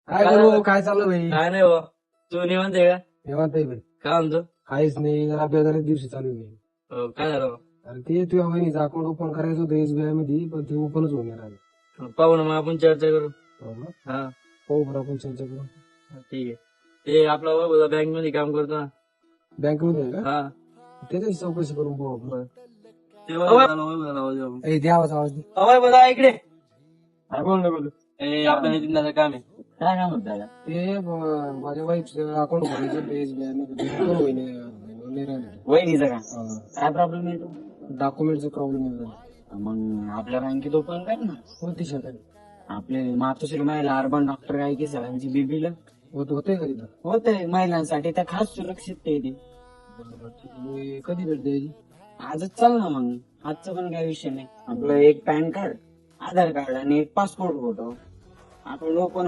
काय करू काय चालू भाई काय नाही बा. तू निवांत आहे का? निवांत आहे भाई. काय म्हणतो? काहीच नाही जरा बेजारी दिवशी चालू आहे. काय झालं? अरे ते तुझ्या बहिणीचं अकाउंट ओपन करायचं होतं SBI मध्ये पण ते ओपनच होऊन नाही राहिलं. पाहू ना मग आपण चर्चा करू. हो ना? हा पाहू बरं आपण चर्चा करू. ठीक आहे. ते आपला बाबा बँक मध्ये काम करतो ना. बँक मध्ये आहे का? हा त्याची चौकशी करून पाहू आपण. ते बाबा ए, दे आवाज दे. बघा इकडे. बोल ना बोल. आपल्या नितीनला काम आहे. काय काम होत त्याला? ते माझ्या वाईफचं अकाउंट भरायचं SBI मध्ये ते ओपन होईन नाही राहिलं. वहिनीचा का? काय प्रॉब्लेम येतो? डॉक्युमेंटचा प्रॉब्लेम आहे. मग आपल्या बँकेत ओपन कर ना. कोणती शाखा आपले मातोश्री महिला अर्बन डॉक्टर काय की सगळ्यांची बीबीला होते का तिथं? होतंय महिलांसाठी त्या खास सुरक्षित आहे ती. मी कधी भेट द्यायची? आजच चाल ना मग. आजचं पण काही विषय नाही. आपलं एक पॅन कार्ड, आधार कार्ड आणि एक पासपोर्ट फोटो आपण ओपन